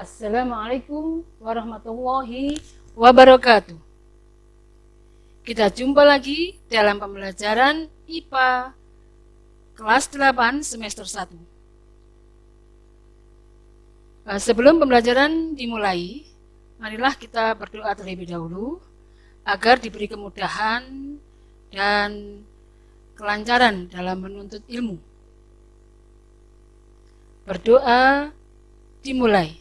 Assalamualaikum warahmatullahi wabarakatuh. Kita jumpa lagi dalam pembelajaran IPA kelas 8 semester 1. Sebelum pembelajaran dimulai, marilah kita berdoa terlebih dahulu agar diberi kemudahan dan kelancaran dalam menuntut ilmu. Berdoa dimulai.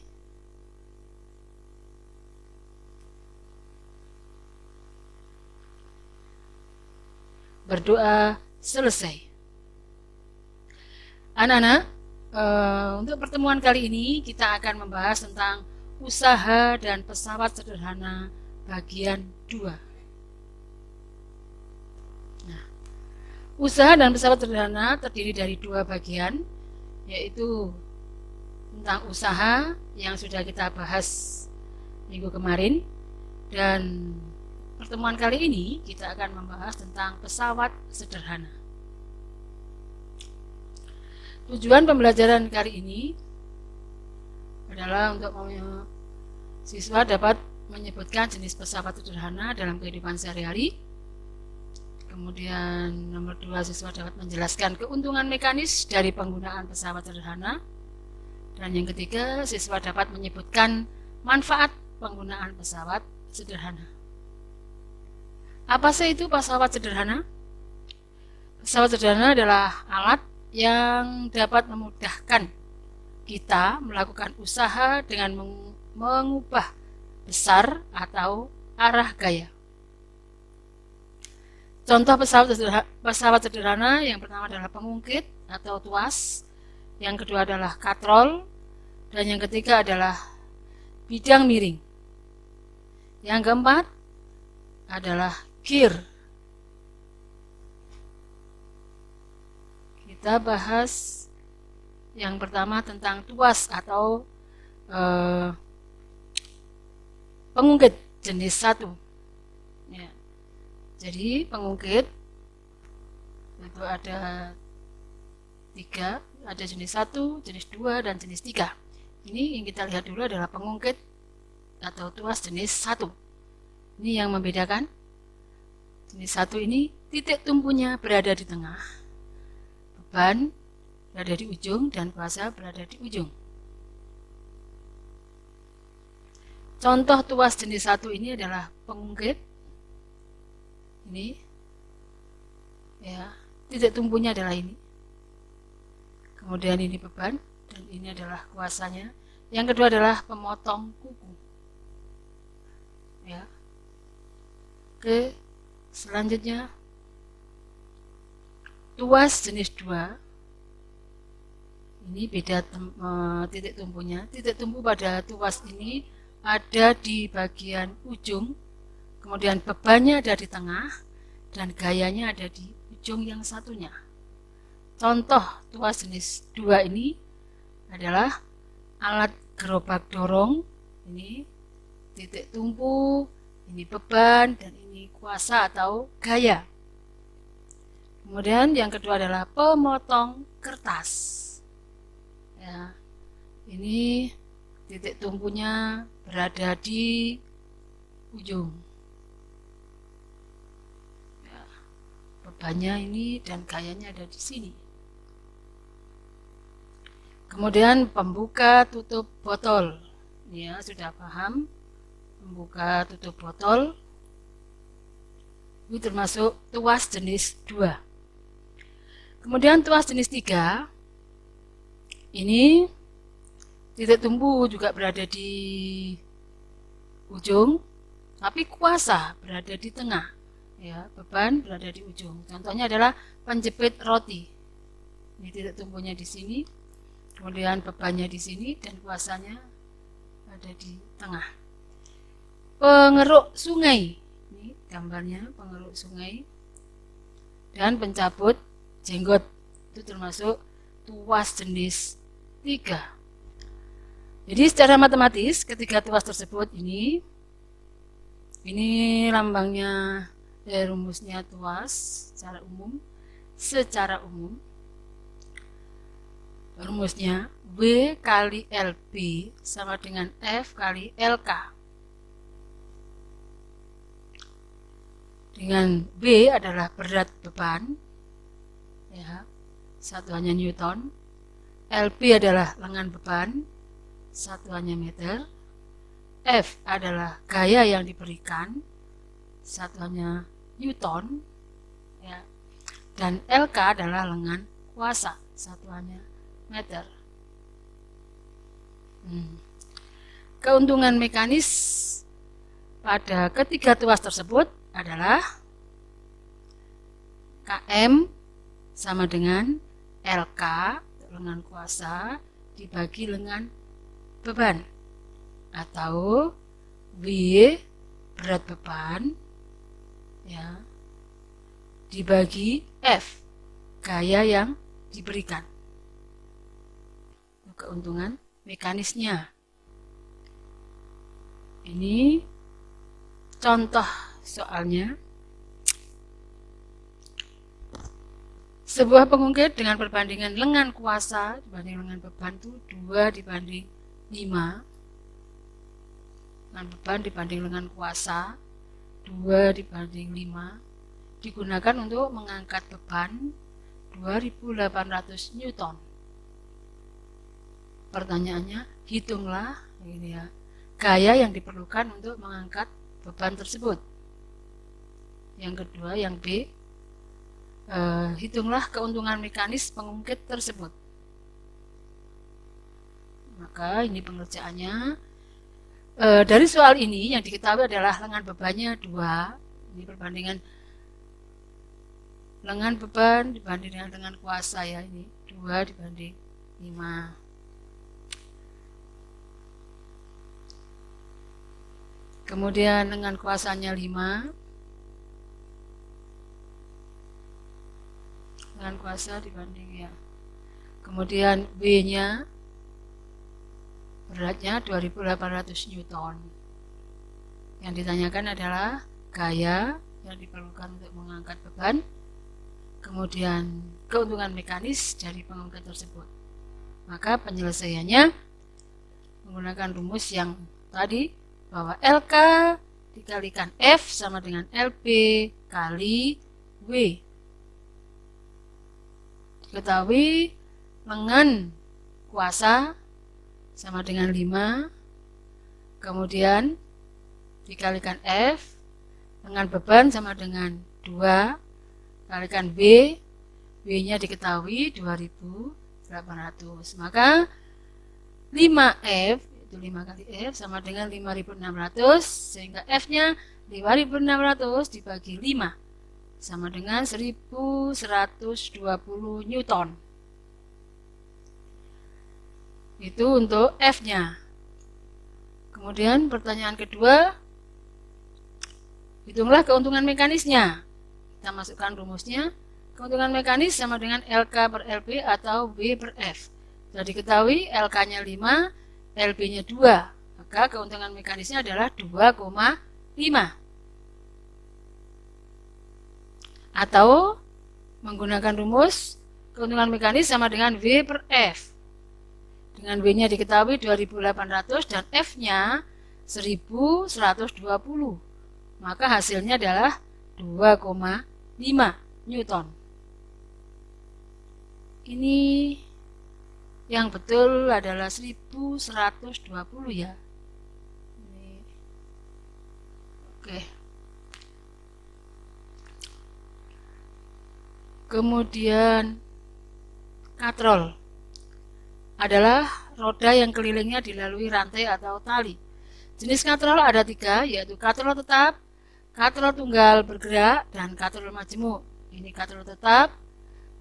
Berdoa selesai. Anak-anak, untuk pertemuan kali ini kita akan membahas tentang usaha dan pesawat sederhana bagian 2. Nah, usaha dan pesawat sederhana terdiri dari 2 bagian, yaitu tentang usaha yang sudah kita bahas minggu kemarin, dan pertemuan kali ini kita akan membahas tentang pesawat sederhana. Tujuan pembelajaran kali ini adalah untuk siswa dapat menyebutkan jenis pesawat sederhana dalam kehidupan sehari-hari. Kemudian nomor 2, siswa dapat menjelaskan keuntungan mekanis dari penggunaan pesawat sederhana. Dan yang ketiga, siswa dapat menyebutkan manfaat penggunaan pesawat sederhana. Apa sih itu pesawat sederhana? Pesawat sederhana adalah alat yang dapat memudahkan kita melakukan usaha dengan mengubah besar atau arah gaya. Contoh pesawat sederhana yang pertama adalah pengungkit atau tuas, yang kedua adalah katrol, dan yang ketiga adalah bidang miring. Yang keempat adalah gear. Kita bahas yang pertama tentang tuas atau pengungkit jenis 1. Ya. Jadi pengungkit itu ada 3, ada jenis 1, jenis 2, dan jenis 3. Ini yang kita lihat dulu adalah pengungkit atau tuas jenis 1. Ini yang membedakan. Jenis 1 ini titik tumpunya berada di tengah, beban berada di ujung, dan kuasa berada di ujung. Contoh tuas jenis 1 ini adalah pengungkit. Ini ya, titik tumpunya adalah ini. Kemudian ini beban, dan ini adalah kuasanya. Yang kedua adalah pemotong kuku. Ya. Oke. Selanjutnya, tuas jenis 2. Ini beda titik tumpunya. Titik tumpu pada tuas ini ada di bagian ujung, kemudian bebannya ada di tengah, dan gayanya ada di ujung yang satunya. Contoh tuas jenis 2 ini adalah alat gerobak dorong. Ini titik tumpu, ini beban, dan ini kuasa atau gaya. Kemudian yang kedua adalah pemotong kertas. Ya, ini titik tumpunya berada di ujung. Ya, bebannya ini dan gayanya ada di sini. Kemudian pembuka tutup botol. Ya, sudah paham. Membuka tutup botol itu termasuk tuas jenis 2. Kemudian tuas jenis 3 ini titik tumpu juga berada di ujung, tapi kuasa berada di tengah. Ya, beban berada di ujung. Contohnya adalah penjepit roti. Ini titik tumpunya di sini, kemudian bebannya di sini, dan kuasanya ada di tengah. Pengeruk sungai, ini gambarnya pengeruk sungai, dan pencabut jenggot, itu termasuk tuas jenis 3. Jadi secara matematis ketiga tuas tersebut ini lambangnya, rumusnya tuas secara umum Rumusnya W kali LB sama dengan F kali LK. Dengan B adalah berat beban, ya, satuannya Newton. LB adalah lengan beban, satuannya meter. F adalah gaya yang diberikan, satuannya Newton, ya. Dan LK adalah lengan kuasa, satuannya meter. Keuntungan mekanis pada ketiga tuas tersebut adalah KM sama dengan LK, lengan kuasa, dibagi lengan beban, atau W berat beban, ya, dibagi F gaya yang diberikan. Keuntungan mekanisnya. Ini contoh soalnya. Sebuah pengungkit dengan perbandingan lengan kuasa dibanding lengan beban itu 2 dibanding 5. Lengan beban dibanding lengan kuasa 2 dibanding 5 digunakan untuk mengangkat beban 2800 Newton. Pertanyaannya, hitunglah ini ya, gaya yang diperlukan untuk mengangkat beban tersebut. Yang kedua, yang B, hitunglah keuntungan mekanis pengungkit tersebut. Maka ini pengerjaannya. Dari soal ini yang diketahui adalah lengan bebannya 2. Ini perbandingan lengan beban dibanding dengan lengan kuasa, ya, ini 2 dibanding 5. Kemudian lengan kuasanya 5. Lengan kuasa dibanding, ya. Kemudian W-nya beratnya 2800 Newton. Yang ditanyakan adalah gaya yang diperlukan untuk mengangkat beban, kemudian keuntungan mekanis dari pengungkit tersebut. Maka penyelesaiannya menggunakan rumus yang tadi, bahwa LK dikalikan F sama dengan LB kali W. Diketahui lengan kuasa sama dengan 5, kemudian dikalikan F, lengan beban sama dengan 2, kalikan B, W-nya diketahui 2800. Maka 5F, itu 5 kali F sama dengan 5600, sehingga F-nya 5600 dibagi 5 sama dengan 1120 Newton. Itu untuk F-nya. Kemudian pertanyaan kedua, hitunglah keuntungan mekanisnya. Kita masukkan rumusnya. Keuntungan mekanis sama dengan LK per LB atau W per F. Sudah diketahui LK-nya 5, LB-nya 2. Maka keuntungan mekanisnya adalah 2,5. Atau menggunakan rumus keuntungan mekanis sama dengan W per F. Dengan W-nya diketahui 2800 dan F-nya 1120. Maka hasilnya adalah 2,5 Newton. Ini yang betul adalah 1120, ya. Oke. Kemudian katrol adalah roda yang kelilingnya dilalui rantai atau tali. Jenis katrol ada 3, yaitu katrol tetap, katrol tunggal bergerak, dan katrol majemuk. Ini katrol tetap,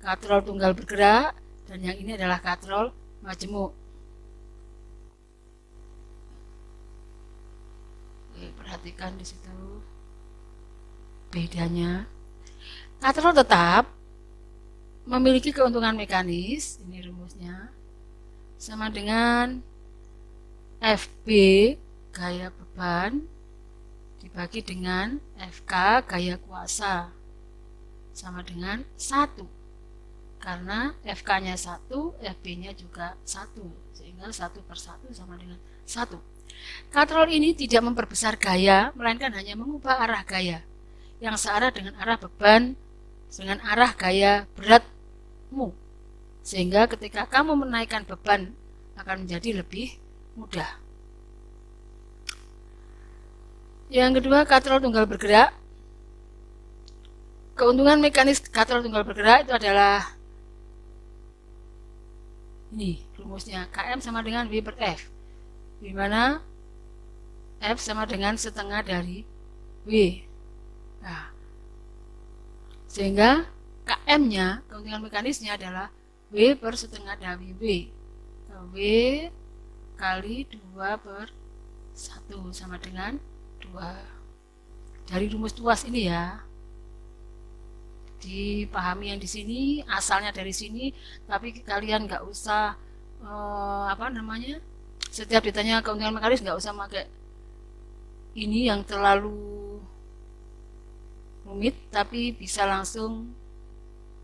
katrol tunggal bergerak, dan yang ini adalah katrol majemuk. Oke, perhatikan di situ bedanya. Katrol tetap memiliki keuntungan mekanis, ini rumusnya, sama dengan FB gaya beban dibagi dengan FK gaya kuasa, sama dengan 1. karena FK-nya 1, FB-nya juga 1, sehingga 1/1 sama dengan 1. Katrol ini tidak memperbesar gaya, melainkan hanya mengubah arah gaya yang searah dengan arah beban dengan arah gaya beratmu, sehingga ketika kamu menaikkan beban akan menjadi lebih mudah. Yang kedua, katrol tunggal bergerak. Keuntungan mekanis katrol tunggal bergerak itu adalah ini rumusnya, KM sama dengan W per F, di mana F sama dengan setengah dari W. Nah, sehingga KM-nya, keuntungan mekanisnya adalah W per setengah dari W. W kali 2/1 sama dengan 2. Dari rumus tuas ini ya. Dipahami yang di sini, asalnya dari sini, tapi kalian nggak usah setiap ditanya keuntungan mekanis nggak usah pakai ini yang terlalu rumit, tapi bisa langsung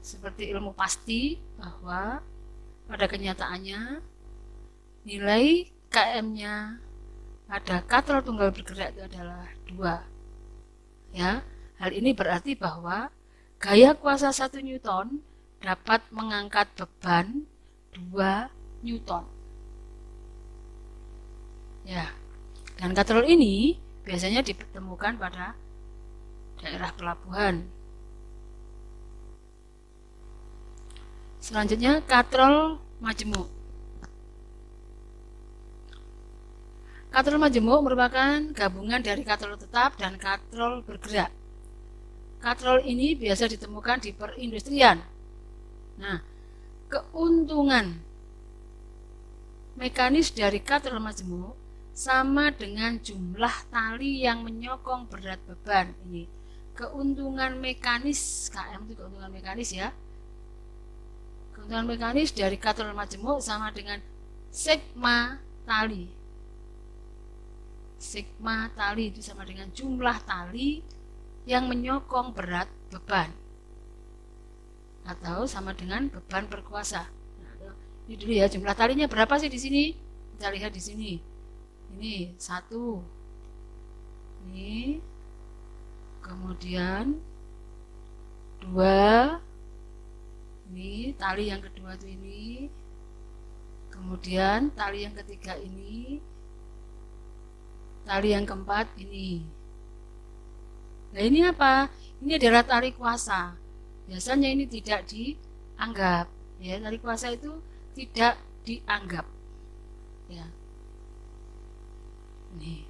seperti ilmu pasti bahwa pada kenyataannya nilai KM-nya pada katrol tunggal bergerak itu adalah 2. Ya, hal ini berarti bahwa gaya kuasa 1 Newton dapat mengangkat beban 2 Newton. Ya, dan katrol ini biasanya ditemukan pada daerah pelabuhan. Selanjutnya, katrol majemuk. Katrol majemuk merupakan gabungan dari katrol tetap dan katrol bergerak. Katrol ini biasa ditemukan di perindustrian. Nah, keuntungan mekanis dari katrol majemuk sama dengan jumlah tali yang menyokong berat beban. Ini keuntungan mekanis, KM itu keuntungan mekanis ya. Keuntungan mekanis dari katrol majemuk sama dengan sigma tali. Sigma tali itu sama dengan jumlah tali yang menyokong berat beban, atau sama dengan beban per kuasa. Nah, ini dulu ya, jumlah talinya berapa sih di sini? Kita lihat di sini. Ini 1. Ini. Kemudian 2. Ini tali yang kedua itu ini. Kemudian tali yang ketiga ini. Tali yang keempat ini. Nah, ini apa? Ini adalah tali kuasa. Biasanya ini tidak dianggap. Ya, tali kuasa itu tidak dianggap. Ya. Nih.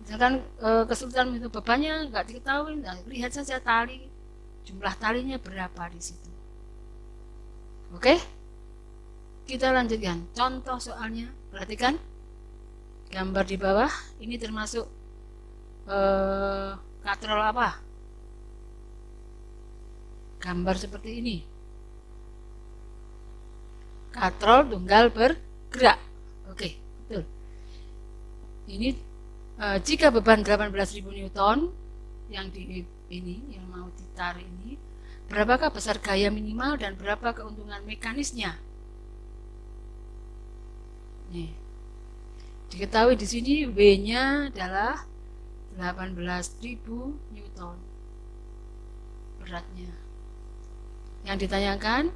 Misalkan kesulitan itu bebannya nggak diketahui, nah, lihat saja tali, jumlah talinya berapa di situ. Oke? Kita lanjutkan. Contoh soalnya, perhatikan. Gambar di bawah ini termasuk katrol apa? Gambar seperti ini. Katrol tunggal bergerak. Oke, betul. Ini jika beban 18.000 Newton yang yang mau ditarik ini, berapakah besar gaya minimal dan berapa keuntungan mekanisnya? Nih. Diketahui di sini W-nya adalah 18.000 Newton beratnya. Yang ditanyakan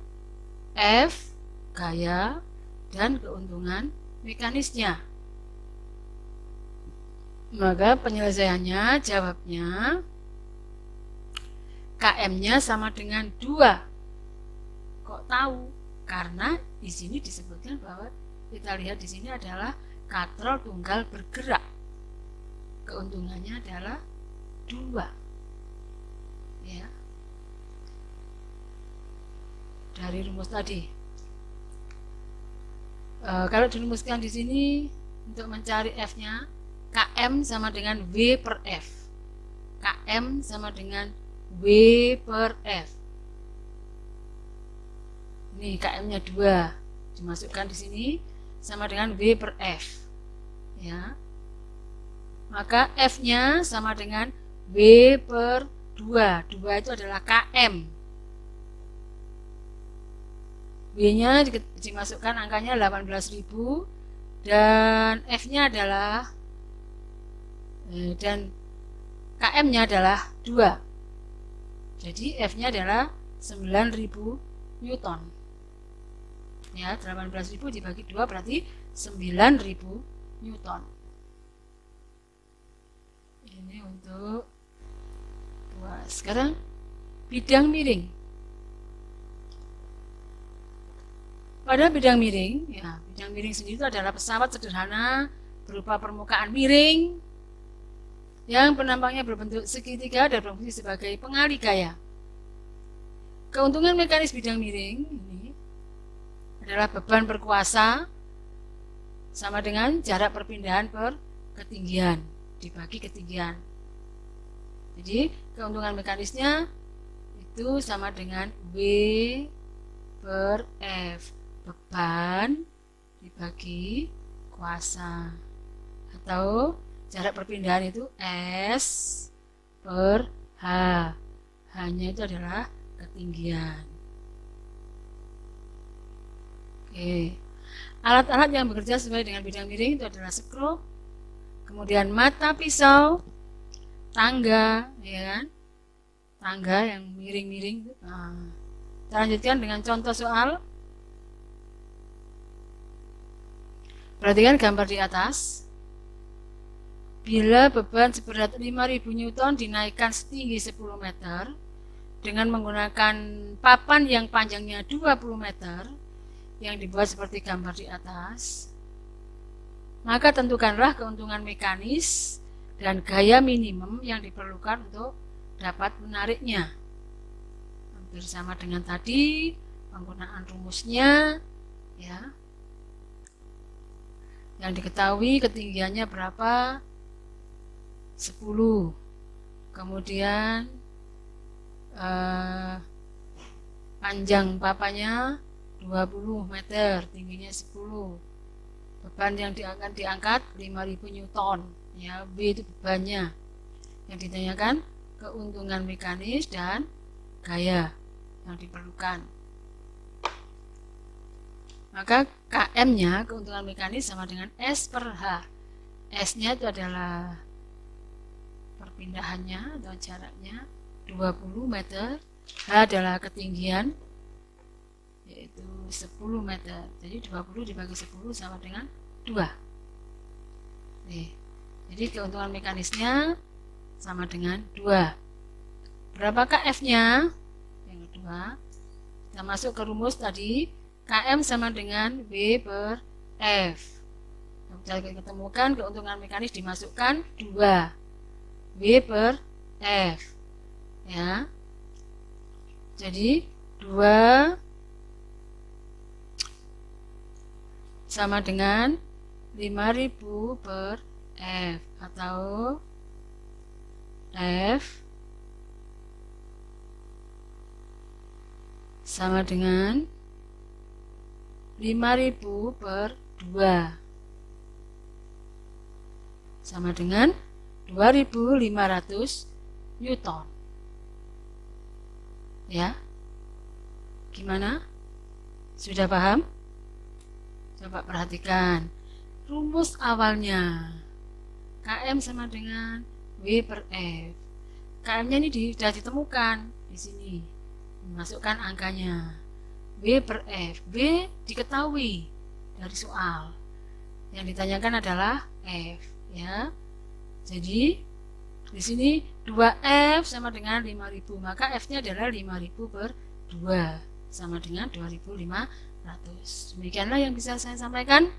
F gaya dan keuntungan mekanisnya. Maka penyelesaiannya, jawabnya KM-nya sama dengan 2. Kok tahu? Karena di sini disebutkan bahwa kita lihat di sini adalah katrol tunggal bergerak. Keuntungannya adalah 2. Ya. Dari rumus tadi. Kalau dirumuskan di sini untuk mencari F-nya, KM sama dengan W per F. KM sama dengan W per F. Ini KM-nya 2. Dimasukkan di sini sama dengan W per F. Ya. Maka F-nya sama dengan W per 2. 2 itu adalah KM. W-nya dimasukkan angkanya 18.000 dan F-nya adalah dan KM-nya adalah 2. Jadi F-nya adalah 9.000 Newton. Ya, 18.000 dibagi 2 berarti 9.000 Newton. Ini untuk 2. Sekarang bidang miring. Pada bidang miring, ya, bidang miring sendiri itu adalah pesawat sederhana berupa permukaan miring yang penampangnya berbentuk segitiga dan berfungsi sebagai pengalih gaya. Keuntungan mekanis bidang miring ini adalah beban berkuasa sama dengan jarak perpindahan per ketinggian dibagi ketinggian. Jadi keuntungan mekanisnya itu sama dengan W per F, beban dibagi kuasa, atau jarak perpindahan itu S per H. H-nya itu adalah ketinggian. Oke. Alat-alat yang bekerja sesuai dengan bidang miring itu adalah skru, kemudian mata pisau, tangga, ya kan? Tangga yang miring-miring. Nah, kita lanjutkan dengan contoh soal. Perhatikan gambar di atas. Bila beban seberat 5.000 Newton dinaikkan setinggi 10 meter dengan menggunakan papan yang panjangnya 20 meter yang dibuat seperti gambar di atas, maka tentukanlah keuntungan mekanis dan gaya minimum yang diperlukan untuk dapat menariknya. Hampir sama dengan tadi, penggunaan rumusnya, ya. Yang diketahui ketinggiannya berapa? 10. Kemudian panjang papanya 20 meter, tingginya 10. Beban yang akan diangkat 5.000 Newton. Ya, B itu bebannya. Yang ditanyakan keuntungan mekanis dan gaya yang diperlukan. Maka KM-nya, keuntungan mekanis, sama dengan S per H. S-nya itu adalah perpindahannya atau jaraknya 20 meter. H adalah ketinggian, yaitu 10 meter. Jadi 20 dibagi 10 sama dengan 2. Nih. Jadi keuntungan mekanisnya sama dengan 2. Berapakah F-nya? Yang kedua, kita masuk ke rumus tadi. KM sama dengan W per F. Kita ketemukan keuntungan mekanis dimasukkan 2. W per F. Ya. Jadi 2 sama dengan 5.000 per F, atau F sama dengan 5.000 per 2 sama dengan 2.500 Newton. Ya, gimana? Sudah paham? Coba perhatikan rumus awalnya. KM sama dengan W per F. KM-nya ini sudah ditemukan di sini. Masukkan angkanya. W per F. W diketahui dari soal. Yang ditanyakan adalah F, ya. Jadi di sini 2F sama dengan 5.000, maka F-nya adalah 5.000 per 2 sama dengan 2.500. Demikianlah yang bisa saya sampaikan.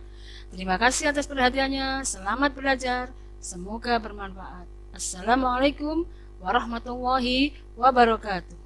Terima kasih atas perhatiannya. Selamat belajar. Semoga bermanfaat. Assalamualaikum warahmatullahi wabarakatuh.